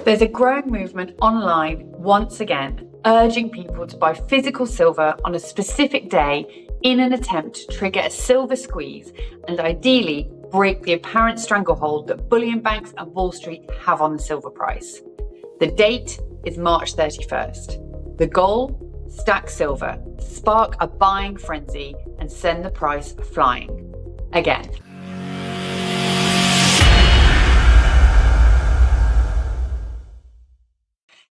There's a growing movement online, once again, urging people to buy physical silver on a specific day in an attempt to trigger a silver squeeze and ideally break the apparent stranglehold that bullion banks and Wall Street have on the silver price. The date is March 31st. The goal? Stack silver, spark a buying frenzy, and send the price flying. Again.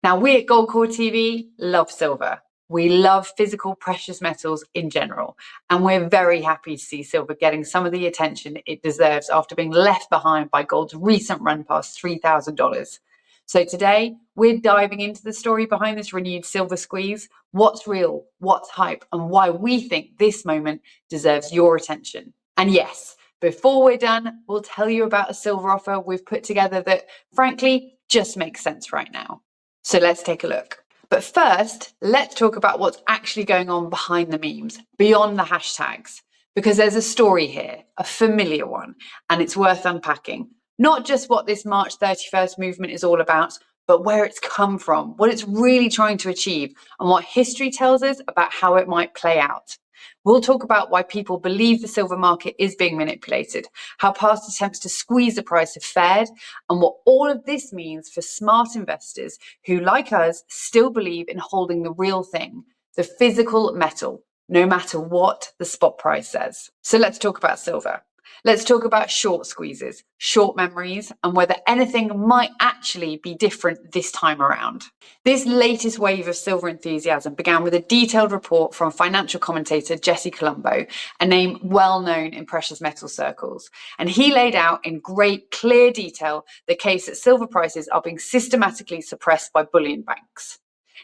Now, we at GoldCore TV love silver. We love physical precious metals in general, and we're very happy to see silver getting some of the attention it deserves after being left behind by gold's recent run past $3,000. So today, we're diving into the story behind this renewed silver squeeze, what's real, what's hype, and why we think this moment deserves your attention. And yes, before we're done, we'll tell you about a silver offer we've put together that, frankly, just makes sense right now. So let's take a look. But first, let's talk about what's actually going on behind the memes, beyond the hashtags, because there's a story here, a familiar one, and it's worth unpacking. Not just what this March 31st movement is all about, but where it's come from, what it's really trying to achieve, and what history tells us about how it might play out. We'll talk about why people believe the silver market is being manipulated, how past attempts to squeeze the price have fared, and what all of this means for smart investors who, like us, still believe in holding the real thing, the physical metal, no matter what the spot price says. So let's talk about silver. Let's talk about short squeezes, short memories, and whether anything might actually be different this time around. This latest wave of silver enthusiasm began with a detailed report from financial commentator Jesse Colombo, a name well known in precious metal circles. And he laid out in great, clear detail the case that silver prices are being systematically suppressed by bullion banks.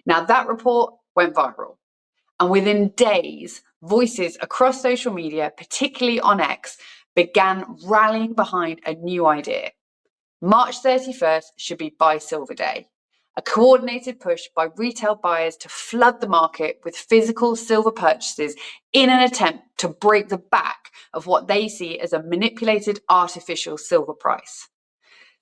Now, that report went viral. And within days, voices across social media, particularly on X, began rallying behind a new idea. March 31st should be Buy Silver Day, a coordinated push by retail buyers to flood the market with physical silver purchases in an attempt to break the back of what they see as a manipulated artificial silver price.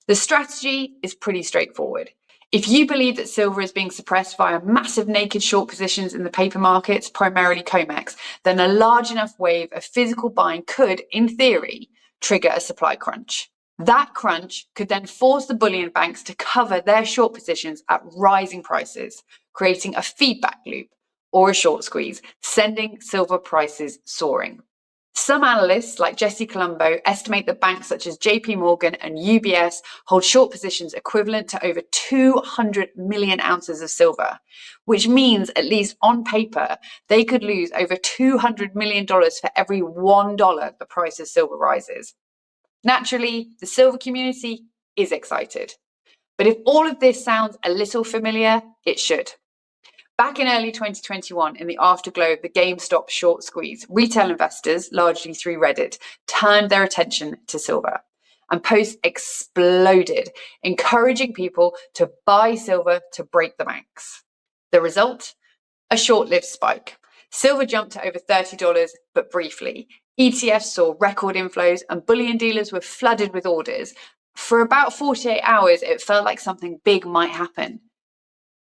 The strategy is pretty straightforward. If you believe that silver is being suppressed via massive naked short positions in the paper markets, primarily COMEX, then a large enough wave of physical buying could, in theory, trigger a supply crunch. That crunch could then force the bullion banks to cover their short positions at rising prices, creating a feedback loop or a short squeeze, sending silver prices soaring. Some analysts, like Jesse Colombo, estimate that banks such as JP Morgan and UBS hold short positions equivalent to over 200 million ounces of silver, which means, at least on paper, they could lose over $200 million for every $1 the price of silver rises. Naturally, the silver community is excited. But if all of this sounds a little familiar, it should. Back in early 2021, in the afterglow of the GameStop short squeeze, retail investors, largely through Reddit, turned their attention to silver. And posts exploded, encouraging people to buy silver to break the banks. The result? A short-lived spike. Silver jumped to over $30, but briefly. ETFs saw record inflows and bullion dealers were flooded with orders. For about 48 hours, it felt like something big might happen.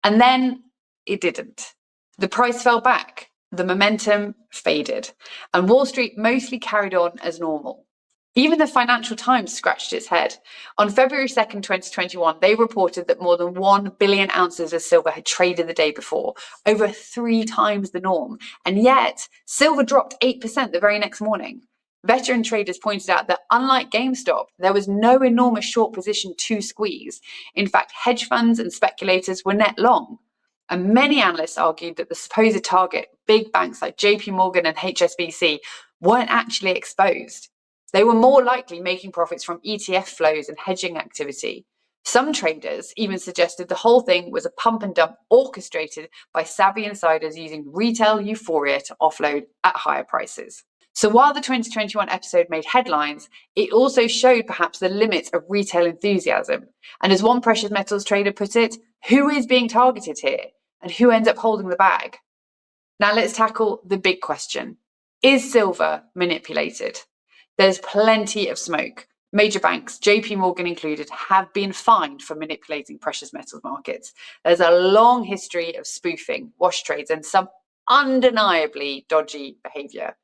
And then it didn't. The price fell back, the momentum faded, and Wall Street mostly carried on as normal. Even the Financial Times scratched its head. On February 2nd, 2021, they reported that more than 1 billion ounces of silver had traded the day before, over 3 times the norm. And yet, silver dropped 8% the very next morning. Veteran traders pointed out that unlike GameStop, there was no enormous short position to squeeze. In fact, hedge funds and speculators were net long. And many analysts argued that the supposed target, big banks like JP Morgan and HSBC, weren't actually exposed. They were more likely making profits from ETF flows and hedging activity. Some traders even suggested the whole thing was a pump and dump orchestrated by savvy insiders using retail euphoria to offload at higher prices. So while the 2021 episode made headlines, it also showed perhaps the limits of retail enthusiasm. And as one precious metals trader put it, who is being targeted here? And who ends up holding the bag? Now let's tackle the big question. Is silver manipulated? There's plenty of smoke, Major banks, JP Morgan included, have been fined for manipulating precious metals markets. There's a long history of spoofing, wash trades, and some undeniably dodgy behavior.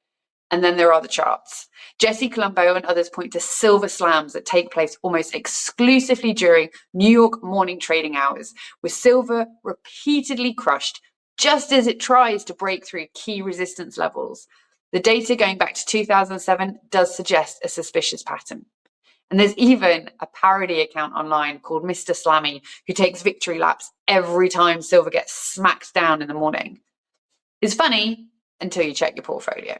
And then there are the charts. Jesse Colombo and others point to silver slams that take place almost exclusively during New York morning trading hours, with silver repeatedly crushed just as it tries to break through key resistance levels. The data going back to 2007 does suggest a suspicious pattern. And there's even a parody account online called Mr. Slammy, who takes victory laps every time silver gets smacked down in the morning. It's funny until you check your portfolio.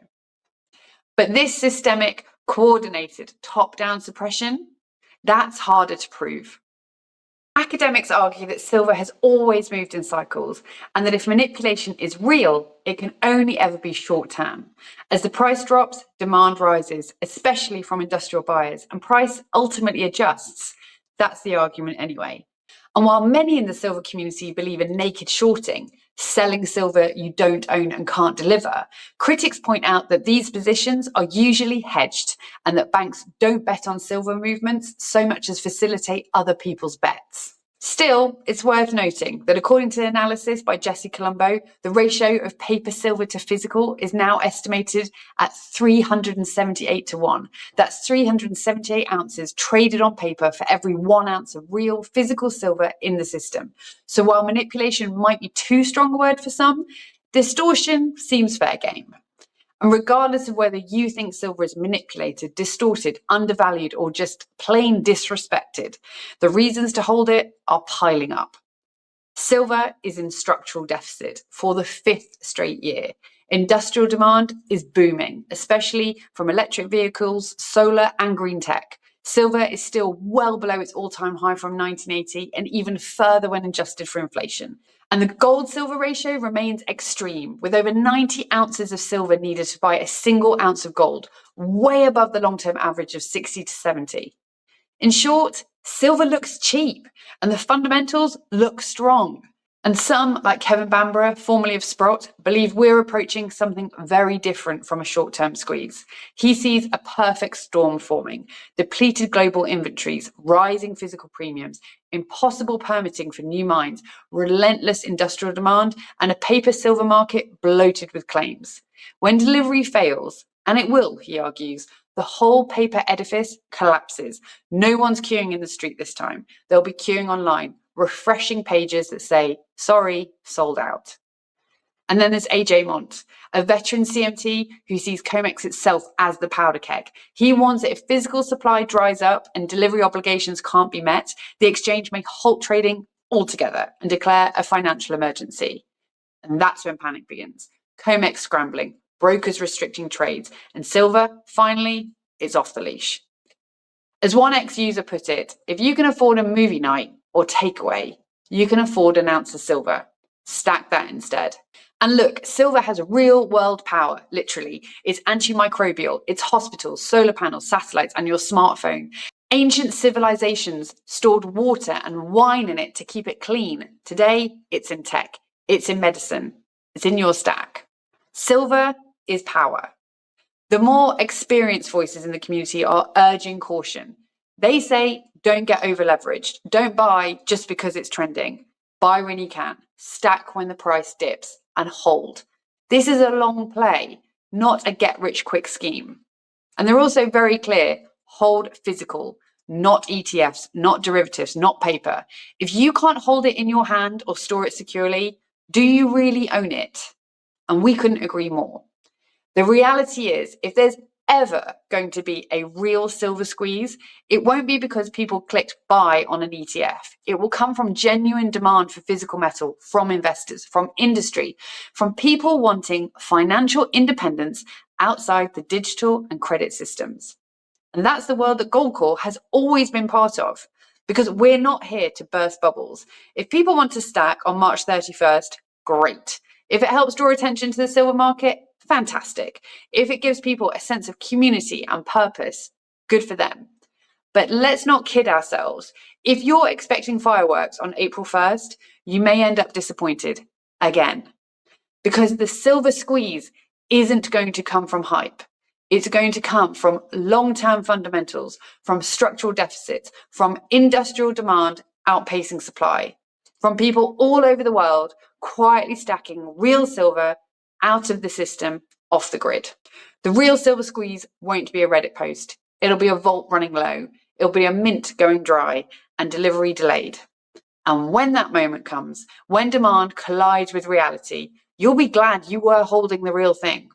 But this systemic, coordinated, top-down suppression, that's harder to prove. Academics argue that silver has always moved in cycles, and that if manipulation is real, it can only ever be short-term. As the price drops, demand rises, especially from industrial buyers, and price ultimately adjusts. That's the argument anyway. And while many in the silver community believe in naked shorting, selling silver you don't own and can't deliver, critics point out that these positions are usually hedged and that banks don't bet on silver movements so much as facilitate other people's bets. Still, it's worth noting that according to analysis by Jesse Colombo, the ratio of paper silver to physical is now estimated at 378 to 1. That's 378 ounces traded on paper for every 1 ounce of real physical silver in the system. So while manipulation might be too strong a word for some, distortion seems fair game. And regardless of whether you think silver is manipulated, distorted, undervalued, or just plain disrespected, the reasons to hold it are piling up. Silver is in structural deficit for the 5th straight year. Industrial demand is booming, especially from electric vehicles, solar, and green tech. Silver is still well below its all-time high from 1980 and even further when adjusted for inflation. And the gold-silver ratio remains extreme, with over 90 ounces of silver needed to buy a single ounce of gold, way above the long-term average of 60 to 70. In short, silver looks cheap, and the fundamentals look strong. And some, like Kevin Bambara, formerly of Sprott, believe we're approaching something very different from a short-term squeeze. He sees a perfect storm forming: depleted global inventories, rising physical premiums, impossible permitting for new mines, relentless industrial demand, and a paper silver market bloated with claims. When delivery fails, and it will, he argues, the whole paper edifice collapses. No one's queuing in the street this time. They'll be queuing online, refreshing pages that say, sorry, sold out. And then there's AJ Mont, a veteran CMT who sees COMEX itself as the powder keg. He warns that if physical supply dries up and delivery obligations can't be met, the exchange may halt trading altogether and declare a financial emergency. And that's when panic begins. COMEX scrambling, brokers restricting trades, and silver, finally, is off the leash. As one ex-user put it, if you can afford a movie night or takeaway, you can afford an ounce of silver. Stack that instead. And look, silver has real world power, literally. It's antimicrobial, it's hospitals, solar panels, satellites, and your smartphone. Ancient civilizations stored water and wine in it to keep it clean. Today, it's in tech, it's in medicine, it's in your stack. Silver is power. The more experienced voices in the community are urging caution. They say, don't get over leveraged. Don't buy just because it's trending. Buy when you can, stack when the price dips, and hold. This is a long play, not a get-rich-quick scheme. And they're also very clear: hold physical, not ETFs, not derivatives, not paper. If you can't hold it in your hand or store it securely, do you really own it? And we couldn't agree more. The reality is, if there's ever going to be a real silver squeeze, it won't be because people clicked buy on an ETF. It will come from genuine demand for physical metal, from investors, from industry, from people wanting financial independence outside the digital and credit systems. And that's the world that GoldCore has always been part of, because we're not here to burst bubbles. If people want to stack on March 31st, great. If it helps draw attention to the silver market, fantastic. If it gives people a sense of community and purpose, good for them. But let's not kid ourselves. If you're expecting fireworks on April 1st, you may end up disappointed again. Because the silver squeeze isn't going to come from hype. It's going to come from long-term fundamentals, from structural deficits, from industrial demand outpacing supply, from people all over the world quietly stacking real silver out of the system, off the grid. The real silver squeeze won't be a Reddit post. It'll be a vault running low. It'll be a mint going dry and delivery delayed. And when that moment comes, when demand collides with reality, you'll be glad you were holding the real thing.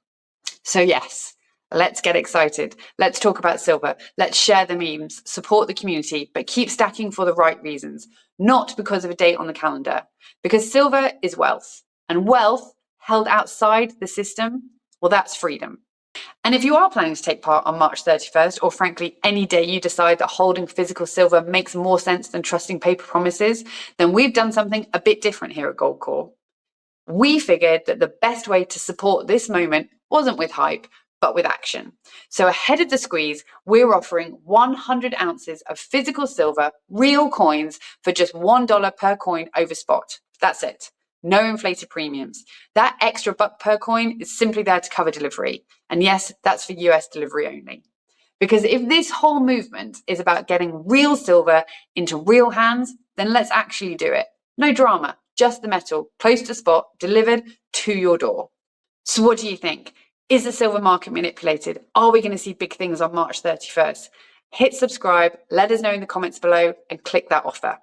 So yes, let's get excited. Let's talk about silver. Let's share the memes, support the community, but keep stacking for the right reasons, not because of a date on the calendar. Because silver is wealth, and wealth held outside the system, well, that's freedom. And if you are planning to take part on March 31st, or frankly, any day you decide that holding physical silver makes more sense than trusting paper promises, then we've done something a bit different here at GoldCore. We figured that the best way to support this moment wasn't with hype, but with action. So ahead of the squeeze, we're offering 100 ounces of physical silver, real coins, for just $1 per coin over spot. That's it. No inflated premiums. That extra buck per coin is simply there to cover delivery. And yes, that's for US delivery only. Because if this whole movement is about getting real silver into real hands, then let's actually do it. No drama, just the metal, close to spot, delivered to your door. So what do you think? Is the silver market manipulated? Are we going to see big things on March 31st? Hit subscribe, let us know in the comments below, and click that offer.